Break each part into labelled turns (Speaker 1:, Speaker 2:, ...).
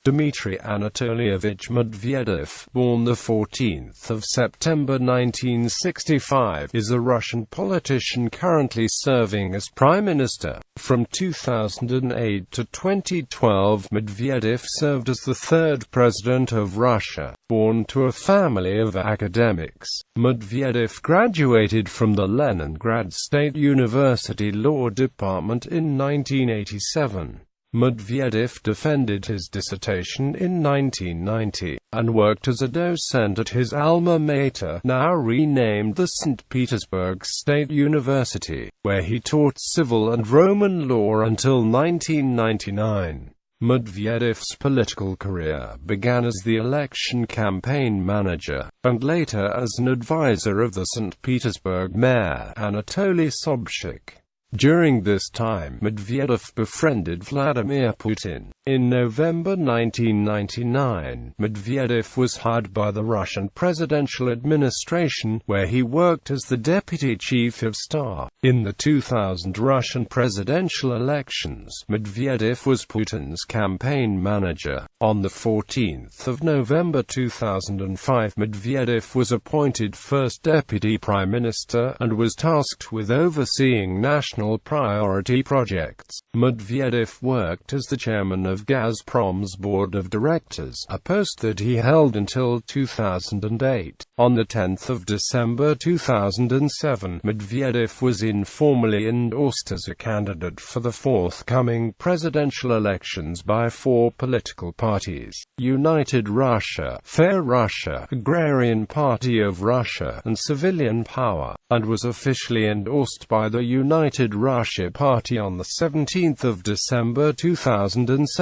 Speaker 1: Dmitry Anatolyevich Medvedev, born the 14th of September 1965, is a Russian politician currently serving as Prime Minister. From 2008 to 2012, Medvedev served as the third President of Russia. Born to a family of academics, Medvedev graduated from the Leningrad State University Law Department in 1987. Medvedev defended his dissertation in 1990, and worked as a docent at his alma mater, now renamed the Saint Petersburg State University, where he taught civil and Roman law until 1999. Medvedev's political career began as the election campaign manager, and later as an advisor of the St. Petersburg Mayor, Anatoly Sobchak. During this time, Medvedev befriended Vladimir Putin. In November 1999, Medvedev was hired by the Russian presidential administration, where he worked as the deputy chief of staff. In the 2000 Russian presidential elections, Medvedev was Putin's campaign manager. On the 14th of November 2005, Medvedev was appointed first deputy prime minister, and was tasked with overseeing national priority projects. Medvedev worked as the chairman of Gazprom's board of directors, a post that he held until 2008. On the 10th of December 2007, Medvedev was informally endorsed as a candidate for the forthcoming presidential elections by four political parties: United Russia, Fair Russia, Agrarian Party of Russia, and Civilian Power, and was officially endorsed by the United Russia Party on the 17th of December 2007.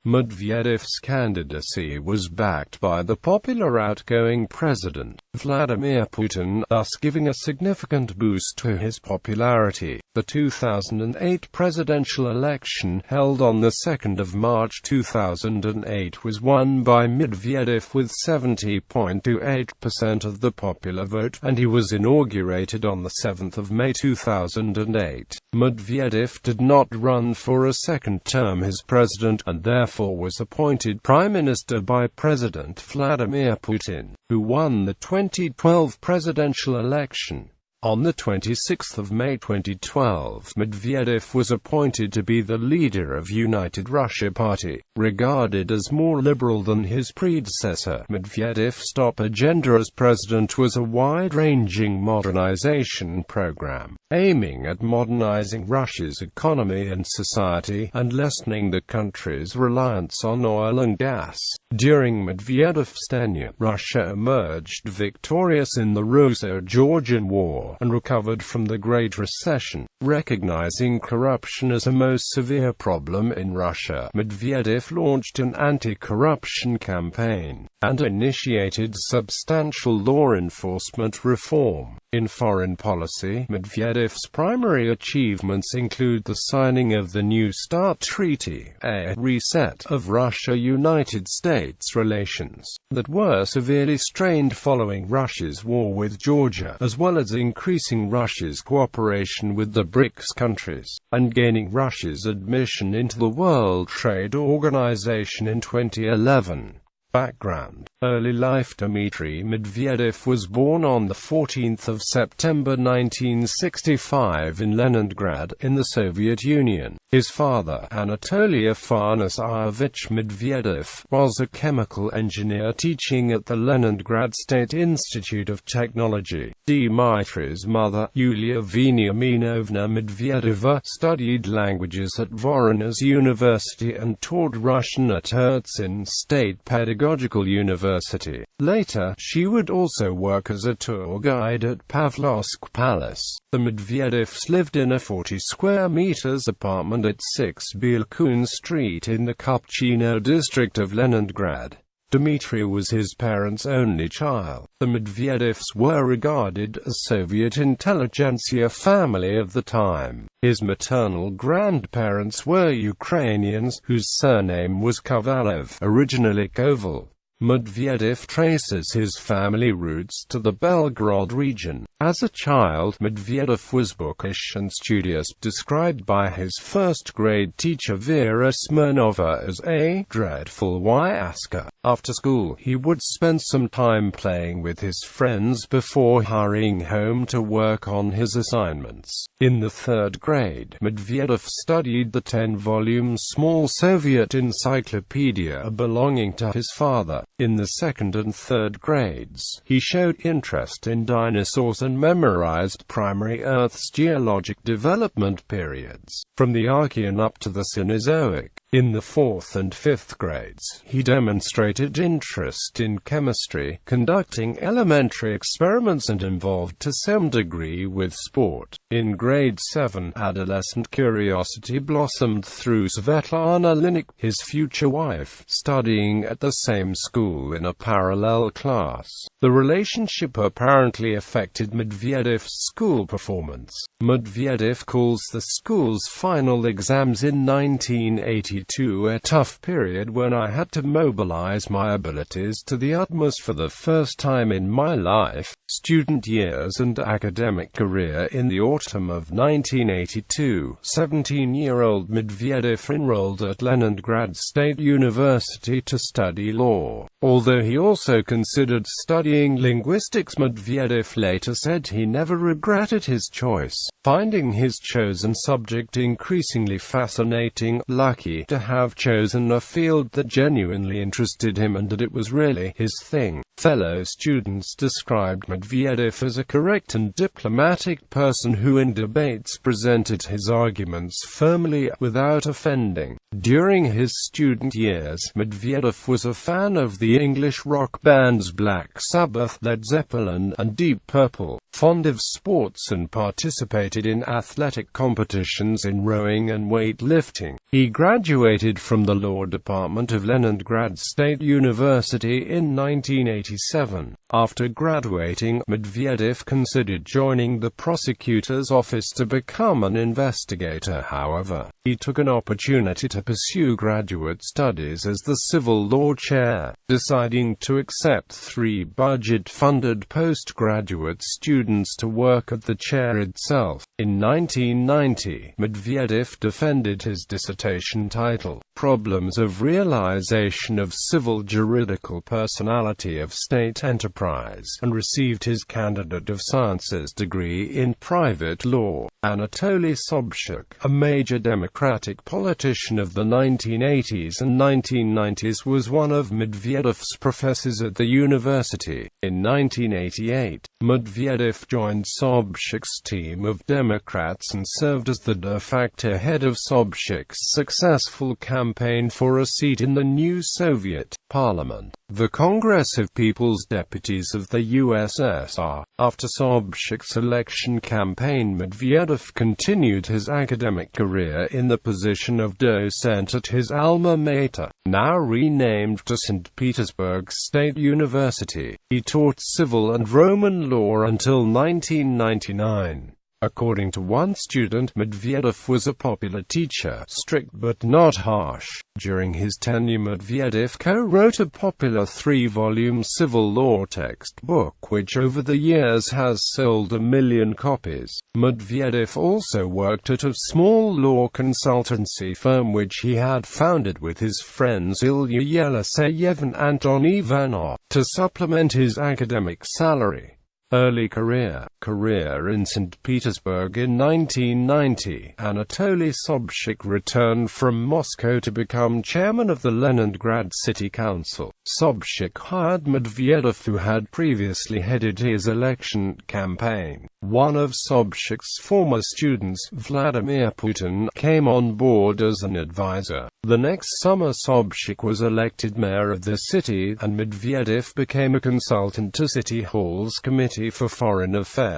Speaker 1: Medvedev's candidacy was backed by the popular outgoing president, Vladimir Putin, thus giving a significant boost to his popularity. The 2008 presidential election, held on the 2nd of March 2008, was won by Medvedev with 70.28% of the popular vote, and he was inaugurated on the 7th of May 2008. Medvedev did not run for a second term as president, and therefore was appointed Prime Minister by President Vladimir Putin, who won the 2012 presidential election. On the 26th of May 2012, Medvedev was appointed to be the leader of United Russia Party, regarded as more liberal than his predecessor. Medvedev's top agenda as president was a wide-ranging modernization program, aiming at modernizing Russia's economy and society, and lessening the country's reliance on oil and gas. During Medvedev's tenure, Russia emerged victorious in the Russo-Georgian War, and recovered from the Great Recession. Recognizing corruption as a most severe problem in Russia, Medvedev launched an anti-corruption campaign, and initiated substantial law enforcement reform. In foreign policy, Medvedev's primary achievements include the signing of the New START Treaty, a reset of Russia-United States relations that were severely strained following Russia's war with Georgia, as well as increasing Russia's cooperation with the BRICS countries, and gaining Russia's admission into the World Trade Organization in 2011. Background. Early life. Dmitry Medvedev was born on the 14th of September 1965 in Leningrad, in the Soviet Union. His father, Anatoly Afanasyevich Medvedev, was a chemical engineer teaching at the Leningrad State Institute of Technology. Dmitry's mother, Yulia Veniaminovna Medvedeva, studied languages at Voronezh University and taught Russian at Herzen State Pedagogical University. Later, she would also work as a tour guide at Pavlovsk Palace. The Medvedevs lived in a 40 square meters apartment at 6 Belkun Street in the Kupchino district of Leningrad. Dmitry was his parents' only child. The Medvedevs were regarded as Soviet intelligentsia family of the time. His maternal grandparents were Ukrainians, whose surname was Kovalev, originally Koval. Medvedev traces his family roots to the Belgorod region. As a child, Medvedev was bookish and studious, described by his first-grade teacher Vera Smirnova as a dreadful wyasker. After school, he would spend some time playing with his friends before hurrying home to work on his assignments. In the 3rd grade, Medvedev studied the 10-volume small Soviet encyclopedia belonging to his father. In the 2nd and 3rd grades, he showed interest in dinosaurs and memorized primary Earth's geologic development periods, from the Archean up to the Cenozoic. In the 4th and 5th grades, he demonstrated interest in chemistry, conducting elementary experiments, and involved to some degree with sport. In grade 7, adolescent curiosity blossomed through Svetlana Linik, his future wife, studying at the same school in a parallel class. The relationship apparently affected Medvedev's school performance. Medvedev calls the school's final exams in 1982 a tough period when I had to mobilize my abilities to the utmost for the first time in my life. Student years and academic career. In the autumn of 1982, 17-year-old Medvedev enrolled at Leningrad State University to study law. Although he also considered studying linguistics, Medvedev later said he never regretted his choice, finding his chosen subject increasingly fascinating, lucky to have chosen a field that genuinely interested him and that it was really his thing. Fellow students described Medvedev as a correct and diplomatic person who in debates presented his arguments firmly, without offending. During his student years, Medvedev was a fan of the English rock bands Black Sabbath, Led Zeppelin, and Deep Purple, fond of sports and participated in athletic competitions in rowing and weightlifting. He graduated from the law department of Leningrad State University in 1987. After graduating, Medvedev considered joining the prosecutor's office to become an investigator. However, he took an opportunity to pursue graduate studies as the civil law chair, deciding to accept 3 budget-funded postgraduate students to work at the chair itself. In 1990, Medvedev defended his dissertation titled, "Problems of Realization of Civil Juridical Personality of State Enterprise," and received his Candidate of Sciences degree in private law. Anatoly Sobchak, a major Democratic politician of the 1980s and 1990s, was one of Medvedev's professors at the university. In 1988, Medvedev joined Sobchak's team of Democrats and served as the de facto head of Sobchak's successful campaign for a seat in the new Soviet Parliament, the Congress of People's Deputies of the USSR. After Sobchak's election campaign, Medvedev continued his academic career in the position of docent at his alma mater, now renamed to Saint Petersburg State University. He taught civil and Roman law until 1999. According to one student, Medvedev was a popular teacher, strict but not harsh. During his tenure, Medvedev co-wrote a popular 3-volume civil law textbook which over the years has sold 1 million copies. Medvedev also worked at a small law consultancy firm which he had founded with his friends Ilya Yeliseyev and Anton Ivanov, to supplement his academic salary. Early career in St. Petersburg. In 1990, Anatoly Sobchak returned from Moscow to become chairman of the Leningrad City Council. Sobchak hired Medvedev, who had previously headed his election campaign. One of Sobchak's former students, Vladimir Putin, came on board as an advisor. The next summer, Sobchak was elected mayor of the city, and Medvedev became a consultant to City Hall's Committee for Foreign Affairs.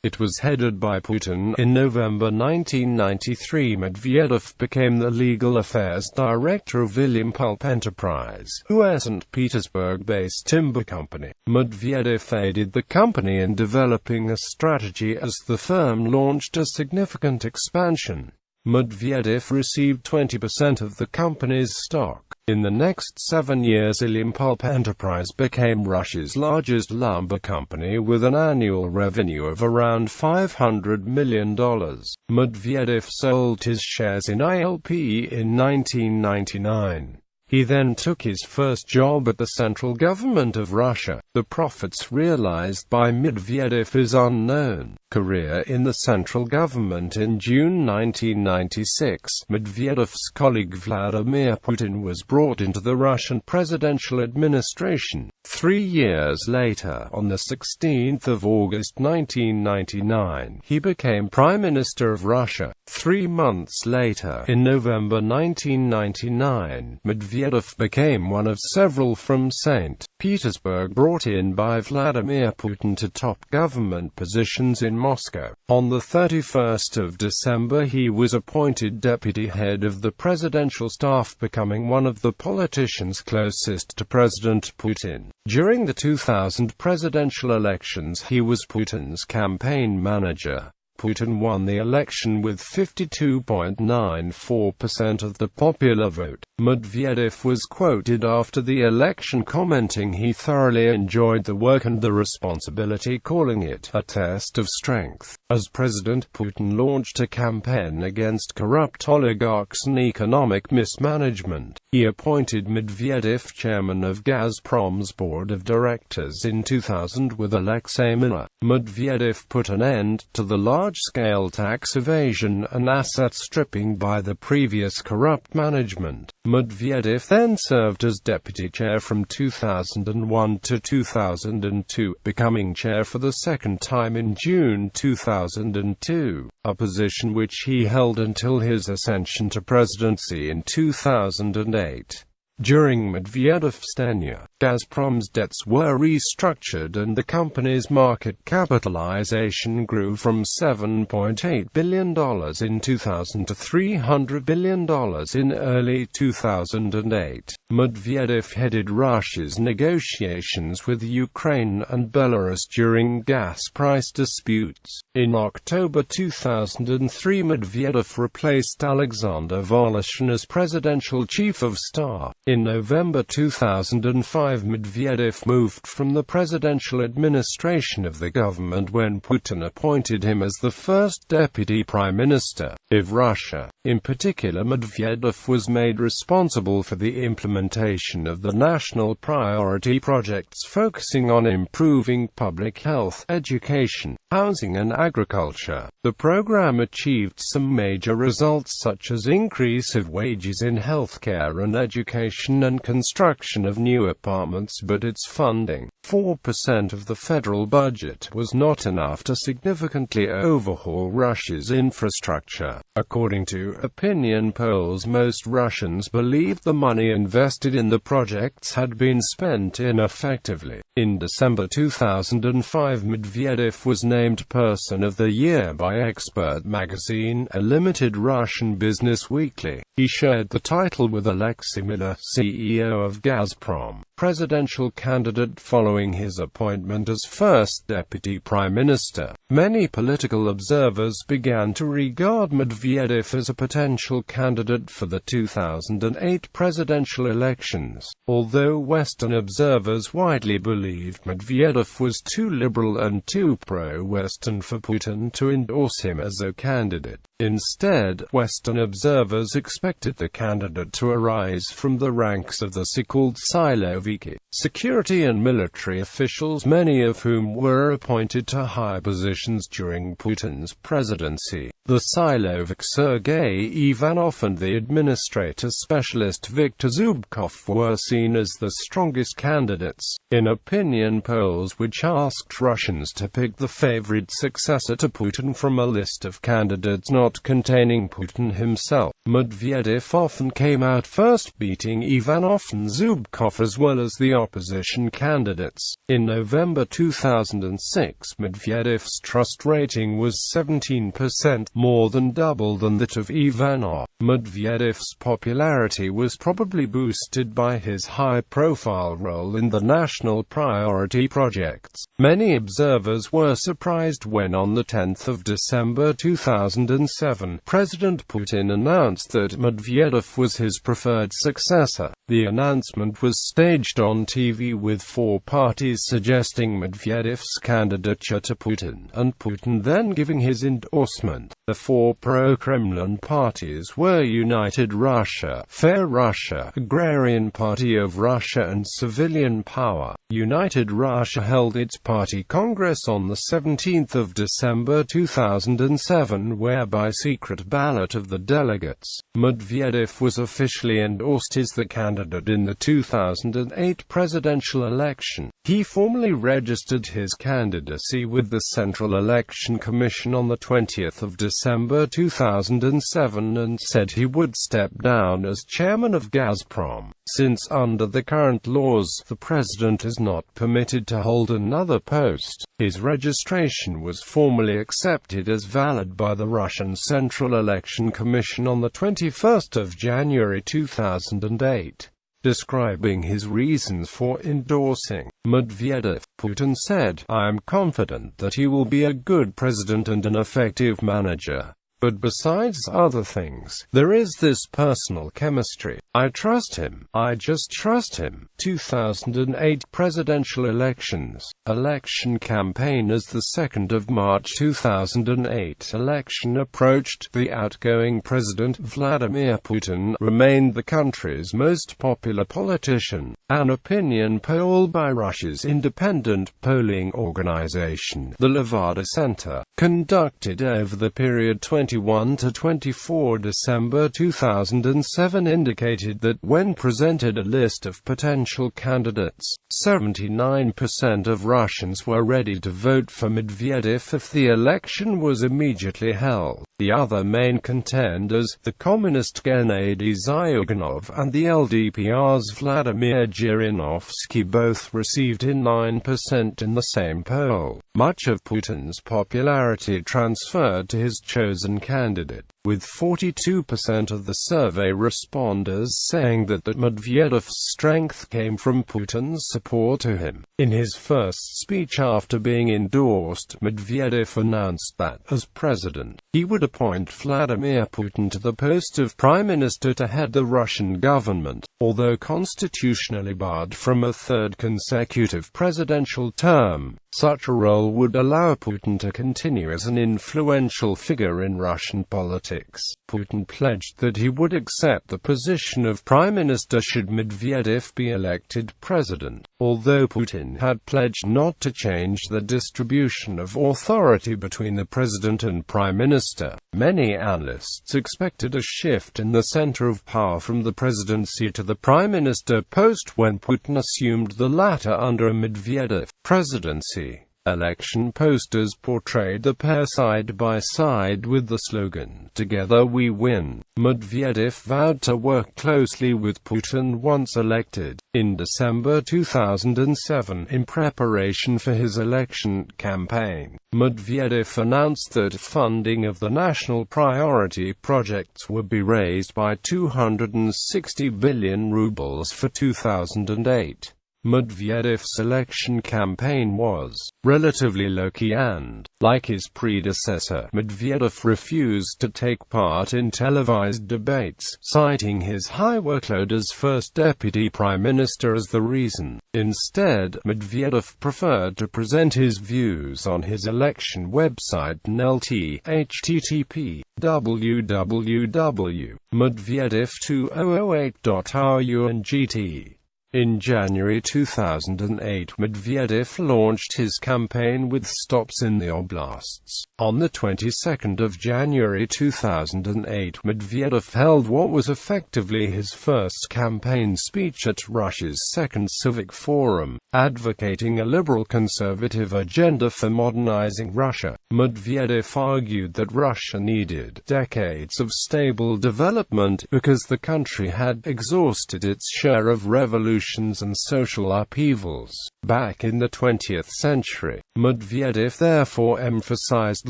Speaker 1: It was headed by Putin. In November 1993, Medvedev became the legal affairs director of William Pulp Enterprise, a St. Petersburg-based timber company. Medvedev aided the company in developing a strategy as the firm launched a significant expansion. Medvedev received 20% of the company's stock. In the next 7 years, Ilimpulp Enterprise became Russia's largest lumber company with an annual revenue of around $500 million. Medvedev sold his shares in ILP in 1999. He then took his first job at the central government of Russia. The profits realized by Medvedev is unknown. Career in the central government. In June 1996, Medvedev's colleague Vladimir Putin was brought into the Russian presidential administration. 3 years later, on the 16th of August 1999, he became Prime Minister of Russia. 3 months later, in November 1999, Medvedev became one of several from Saint Petersburg brought in by Vladimir Putin to top government positions in Moscow. On the 31st of December, he was appointed deputy head of the presidential staff, becoming one of the politicians closest to President Putin. During the 2000 presidential elections, he was Putin's campaign manager. Putin won the election with 52.94% of the popular vote. Medvedev was quoted after the election commenting he thoroughly enjoyed the work and the responsibility, calling it a test of strength. As president, Putin launched a campaign against corrupt oligarchs and economic mismanagement. He appointed Medvedev chairman of Gazprom's board of directors in 2000 with Alexei Miller. Medvedev put an end to the large-scale tax evasion and asset stripping by the previous corrupt management. Medvedev then served as deputy chair from 2001 to 2002, becoming chair for the second time in June 2002, a position which he held until his ascension to presidency in 2008. During Medvedev's tenure, Gazprom's debts were restructured and the company's market capitalization grew from $7.8 billion in 2000 to $300 billion in early 2008. Medvedev headed Russia's negotiations with Ukraine and Belarus during gas price disputes. In October 2003, Medvedev replaced Alexander Voloshin as presidential chief of staff. In November 2005, Medvedev moved from the presidential administration of the government when Putin appointed him as the first deputy prime minister of Russia. In particular, Medvedev was made responsible for the implementation of the national priority projects focusing on improving public health, education, housing and agriculture. The program achieved some major results such as increase of wages in healthcare and education and construction of new apartments, but its funding, 4% of the federal budget, was not enough to significantly overhaul Russia's infrastructure. According to opinion polls, most Russians believed the money invested in the projects had been spent ineffectively. In December 2005, Medvedev was named Person of the Year by Expert magazine, a limited Russian business weekly. He shared the title with Alexei Miller, CEO of Gazprom, presidential candidate following his appointment as first deputy prime minister. Many political observers began to regard Medvedev as a potential candidate for the 2008 presidential elections, although Western observers widely believed Medvedev was too liberal and too pro-Western for Putin to endorse him as a candidate. Instead, Western observers expected the candidate to arise from the ranks of the so-called Siloviki, security and military officials, many of whom were appointed to high positions during Putin's presidency. The Silovik Sergei Ivanov and the administrator specialist Viktor Zubkov were seen as the strongest candidates. In opinion polls which asked Russians to pick the favorite successor to Putin from a list of candidates not containing Putin himself, Medvedev often came out first, beating Ivanov and Zubkov as well as the opposition candidates. In November 2006, Medvedev's trust rating was 17%, more than double than that of Ivanov. Medvedev's popularity was probably boosted by his high-profile role in the national priority projects. Many observers were surprised when on the 10th of December 2007, President Putin announced that Medvedev was his preferred successor. The announcement was staged on TV with four parties suggesting Medvedev's candidature to Putin, and Putin then giving his endorsement. The four pro-Kremlin parties were United Russia, Fair Russia, Agrarian Party of Russia and Civilian Power. United Russia held its party congress on the 17th of December 2007, where by secret ballot of the delegates, Medvedev was officially endorsed as the candidate in the 2008 presidential election. He formally registered his candidacy with the Central Election Commission on the 20th of December 2007 and said he would step down as chairman of Gazprom. Since under the current laws, the president is not permitted to hold another post, his registration was formally accepted as valid by the Russian Central Election Commission on the 21st of January 2008. Describing his reasons for endorsing Medvedev, Putin said, "I am confident that he will be a good president and an effective manager. But besides other things, there is this personal chemistry. I trust him. I just trust him." 2008 presidential elections. Election campaign. As the 2nd of March 2008 election approached, the outgoing President Vladimir Putin remained the country's most popular politician. An opinion poll by Russia's independent polling organization, the Levada Center, conducted over the period 21 to 24 December 2007 indicated that when presented a list of potential candidates, 79% of Russians were ready to vote for Medvedev if the election was immediately held. The other main contenders, the communist Gennady Zyuganov and the LDPR's Vladimir Zhirinovsky, both received 9% in the same poll. Much of Putin's popularity transferred to his chosen candidate, with 42% of the survey responders saying that Medvedev's strength came from Putin's support to him. In his first speech after being endorsed, Medvedev announced that, as president, he would appoint Vladimir Putin to the post of Prime Minister to head the Russian government. Although constitutionally barred from a third consecutive presidential term, such a role would allow Putin to continue as an influential figure in Russian politics. Putin pledged that he would accept the position of Prime Minister should Medvedev be elected president. Although Putin had pledged not to change the distribution of authority between the president and Prime Minister, many analysts expected a shift in the center of power from the presidency to the Prime Minister post when Putin assumed the latter under a Medvedev presidency. Election posters portrayed the pair side by side with the slogan, "Together we win." Medvedev vowed to work closely with Putin once elected. In December 2007, in preparation for his election campaign, Medvedev announced that funding of the national priority projects would be raised by 260 billion rubles for 2008. Medvedev's election campaign was relatively low-key and, like his predecessor, Medvedev refused to take part in televised debates, citing his high workload as first deputy prime minister as the reason. Instead, Medvedev preferred to present his views on his election website NLT, http://www.medvedev2008.ru and GT. In January 2008, Medvedev launched his campaign with stops in the oblasts. On the 22nd of January 2008, Medvedev held what was effectively his first campaign speech at Russia's Second Civic Forum, advocating a liberal conservative agenda for modernizing Russia. Medvedev argued that Russia needed decades of stable development, because the country had exhausted its share of revolutions and social upheavals back in the 20th century. Medvedev therefore emphasized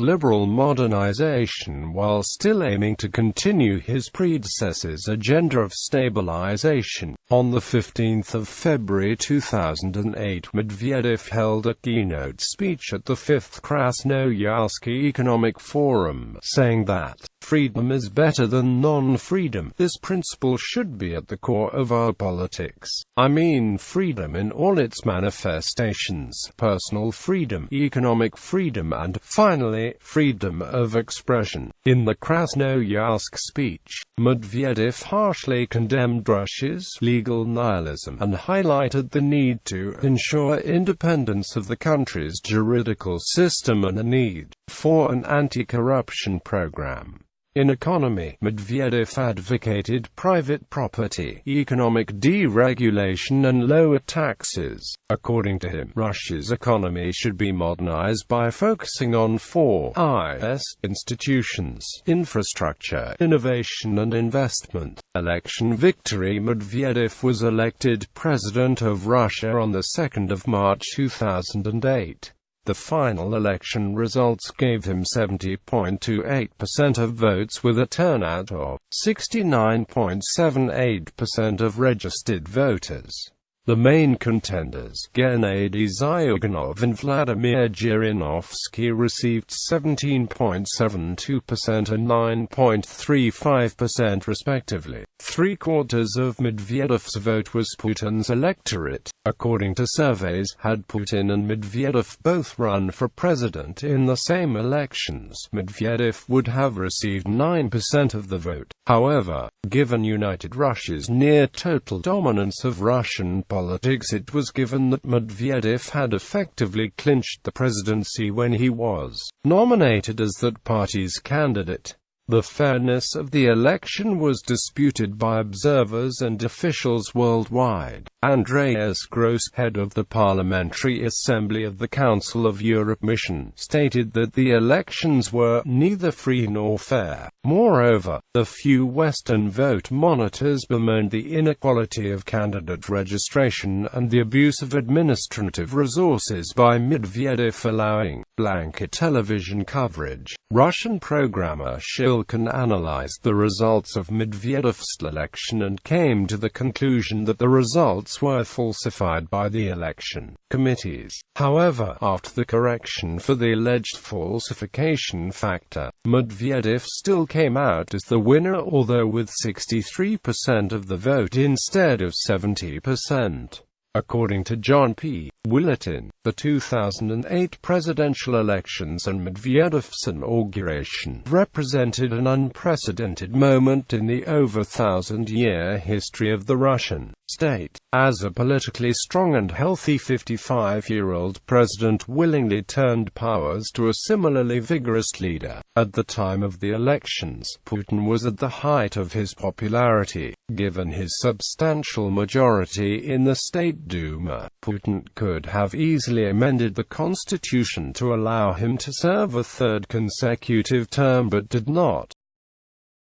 Speaker 1: liberal modernization while still aiming to continue his predecessor's agenda of stabilization. On the 15th of February 2008, Medvedev held a keynote speech at the 5th Krasnoyarsk Economic Forum, saying that freedom is better than non-freedom. This principle should be at the core of our politics. I mean freedom in all its manifestations: personal freedom, economic freedom, and, finally, freedom of expression. In the Krasnoyarsk speech, Medvedev harshly condemned Russia's legal nihilism and highlighted the need to ensure independence of the country's juridical system and the need for an anti-corruption program. In economy, Medvedev advocated private property, economic deregulation and lower taxes. According to him, Russia's economy should be modernized by focusing on 4 Is: institutions, infrastructure, innovation and investment. Election victory: Medvedev was elected President of Russia on the 2nd of March 2008. The final election results gave him 70.28% of votes with a turnout of 69.78% of registered voters. The main contenders, Gennady Zyuganov and Vladimir Zhirinovsky, received 17.72% and 9.35% respectively. Three-quarters of Medvedev's vote was Putin's electorate. According to surveys, had Putin and Medvedev both run for president in the same elections, Medvedev would have received 9% of the vote. However, given United Russia's near-total dominance of Russian politics, it was given that Medvedev had effectively clinched the presidency when he was nominated as that party's candidate. The fairness of the election was disputed by observers and officials worldwide. Andreas Gross, head of the Parliamentary Assembly of the Council of Europe mission, stated that the elections were neither free nor fair. Moreover, the few Western vote monitors bemoaned the inequality of candidate registration and the abuse of administrative resources by Medvedev, allowing blanket television coverage. Russian programmer Shilkin analyzed the results of Medvedev's election and came to the conclusion that the results were falsified by the election committees. However, after the correction for the alleged falsification factor, Medvedev still came out as the winner, although with 63% of the vote instead of 70%. According to John P. Willerton, the 2008 presidential elections and Medvedev's inauguration represented an unprecedented moment in the over 1,000-year history of the Russian state, as a politically strong and healthy 55-year-old president willingly turned powers to a similarly vigorous leader. At the time of the elections, Putin was at the height of his popularity. Given his substantial majority in the State Duma, Putin could have easily amended the constitution to allow him to serve a third consecutive term, but did not.